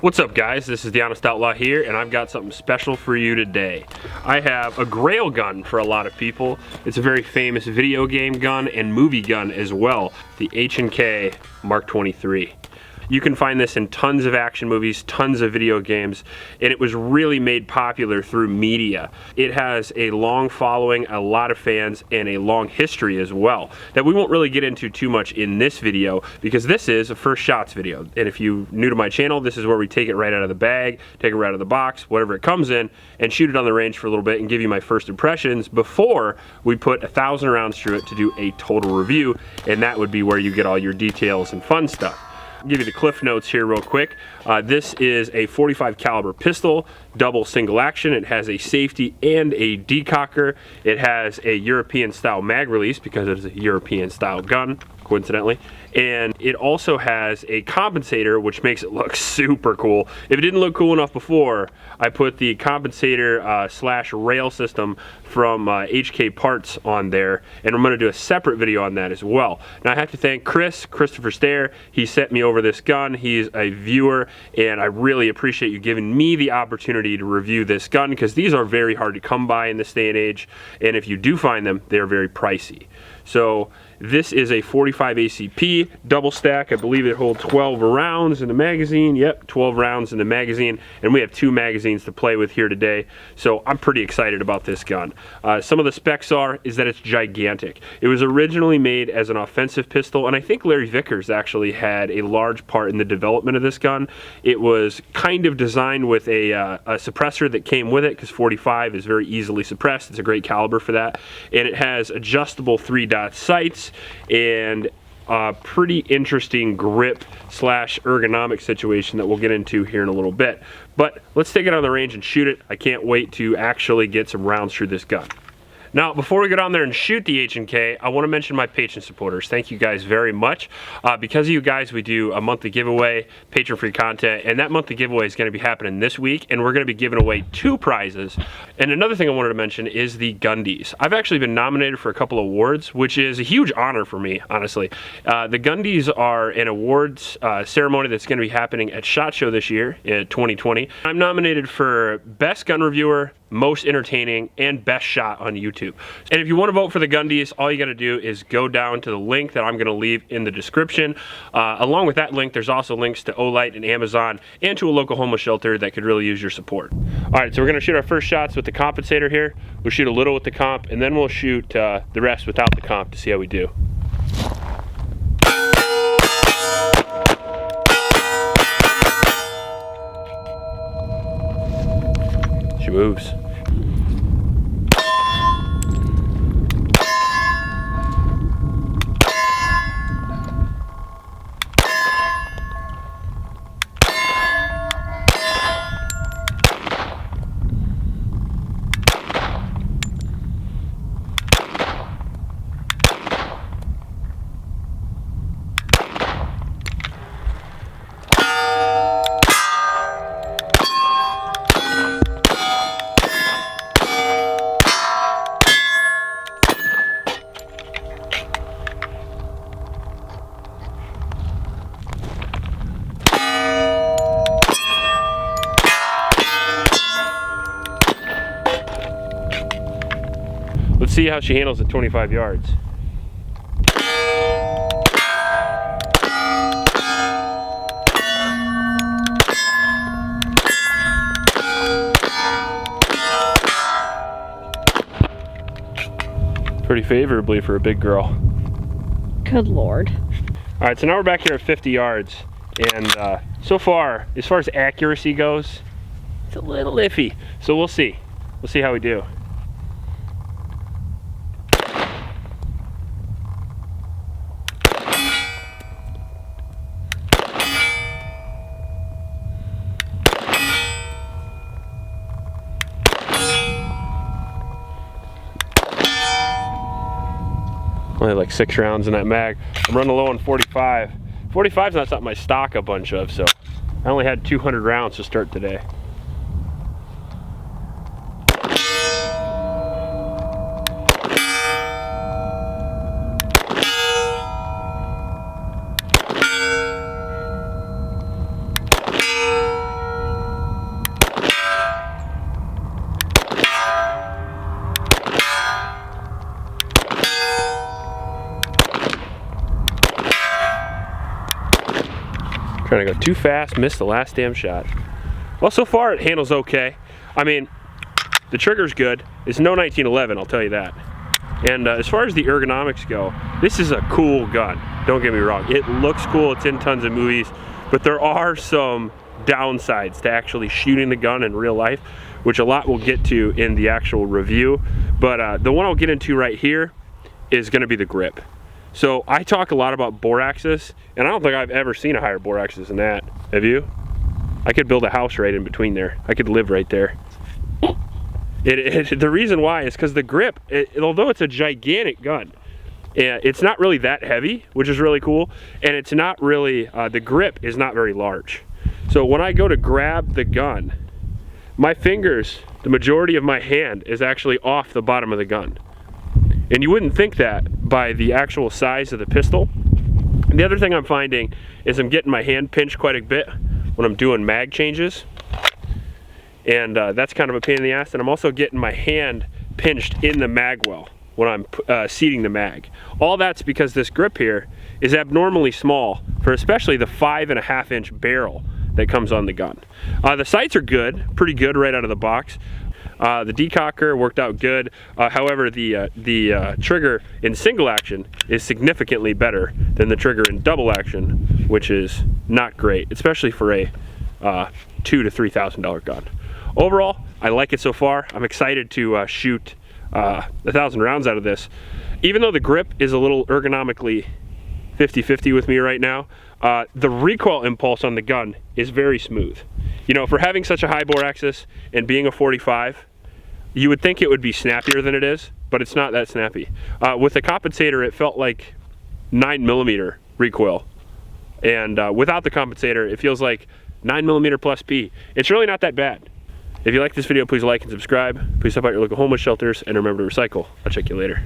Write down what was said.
What's up guys, this is the Honest Outlaw here, and I've got something special for you today. I have a grail gun for a lot of people. It's a very famous video game gun and movie gun as well, the H&K Mark 23. You can find this in tons of action movies, tons of video games, and it was really made popular through media. It has a long following, a lot of fans, and a long history as well that we won't really get into too much in this video because this is a first shots video. And if you're new to my channel, this is where we take it right out of the bag, take it right out of the box, whatever it comes in, and shoot it on the range for a little bit and give you my first impressions before we put 1,000 rounds through it to do a total review, and that would be where you get all your details and fun stuff. I'll give you the cliff notes here real quick. This is a .45 caliber pistol, double single action. It has a safety and a decocker. It has a European style mag release because it is a European style gun, coincidentally. And it also has a compensator, which makes it look super cool. If it didn't look cool enough before, I put the compensator slash rail system from HK Parts on there, and I'm gonna do a separate video on that as well. Now I have to thank Christopher Stair. He sent me over this gun. He's a viewer, and I really appreciate you giving me the opportunity to review this gun because these are very hard to come by in this day and age, and if you do find them, they're very pricey. So this is a .45 ACP double stack. I believe it holds 12 rounds in the magazine. Yep, 12 rounds in the magazine, and we have 2 magazines to play with here today. So I'm pretty excited about this gun. Some of the specs is that it's gigantic. It was originally made as an offensive pistol, and I think Larry Vickers actually had a large part in the development of this gun. It was kind of designed with a suppressor that came with it because .45 is very easily suppressed. It's a great caliber for that, and it has adjustable 3-dot sights and a pretty interesting grip slash ergonomic situation that we'll get into here in a little bit. But let's take it on the range and shoot it. I can't wait to actually get some rounds through this gun. Now, before we go down there and shoot the H&K, I want to mention my patron supporters. Thank you guys very much. Because of you guys, we do a monthly giveaway, patron-free content, and that monthly giveaway is going to be happening this week, and we're going to be giving away 2 prizes. And another thing I wanted to mention is the Gundies. I've actually been nominated for a couple awards, which is a huge honor for me, honestly. The Gundies are an awards ceremony that's going to be happening at SHOT Show this year, in 2020. I'm nominated for Best Gun Reviewer, Most Entertaining, and Best Shot on YouTube. And if you want to vote for the Gundies, all you got to do is go down to the link that I'm going to leave in the description. Along with that link, there's also links to Olight and Amazon and to a local homeless shelter that could really use your support. All right, so we're going to shoot our first shots with the compensator here. We'll shoot a little with the comp, and then we'll shoot the rest without the comp to see how we do. She moves. Let's see how she handles at 25 yards. Pretty favorably for a big girl. Good Lord. All right, so now we're back here at 50 yards, and so far, as far as accuracy goes, it's a little iffy. So we'll see. We'll see how we do. Only like 6 rounds in that mag. I'm running low on 45. 45 is not something I stock a bunch of, so I only had 200 rounds to start today. Trying to go too fast, missed the last damn shot. Well, so far it handles okay. I mean, the trigger's good. It's no 1911, I'll tell you that. And as far as the ergonomics go, this is a cool gun. Don't get me wrong. It looks cool, it's in tons of movies, but there are some downsides to actually shooting the gun in real life, which a lot we'll get to in the actual review. But the one I'll get into right here is gonna be the grip. So I talk a lot about bore axis, and I don't think I've ever seen a higher bore axis than that. Have you? I could build a house right in between there. I could live right there. The reason why is because the grip, although it's a gigantic gun, it's not really that heavy, which is really cool, and it's not really, the grip is not very large. So when I go to grab the gun, my fingers, the majority of my hand is actually off the bottom of the gun. And you wouldn't think that by the actual size of the pistol. And the other thing I'm finding is I'm getting my hand pinched quite a bit when I'm doing mag changes. And that's kind of a pain in the ass. And I'm also getting my hand pinched in the mag well when I'm seating the mag. All that's because this grip here is abnormally small for especially the 5.5 inch barrel that comes on the gun. The sights are good, pretty good right out of the box. The decocker worked out good. However, the trigger in single action is significantly better than the trigger in double action, which is not great, especially for a $2,000 to $3,000 gun. Overall, I like it so far. I'm excited to shoot 1,000 rounds out of this. Even though the grip is a little ergonomically 50-50 with me right now, the recoil impulse on the gun is very smooth. You know, for having such a high bore axis and being a 45, you would think it would be snappier than it is, but it's not that snappy. With the compensator, it felt like 9mm recoil. And without the compensator, it feels like 9mm plus P. It's really not that bad. If you like this video, please like and subscribe. Please help out your local homeless shelters, and remember to recycle. I'll check you later.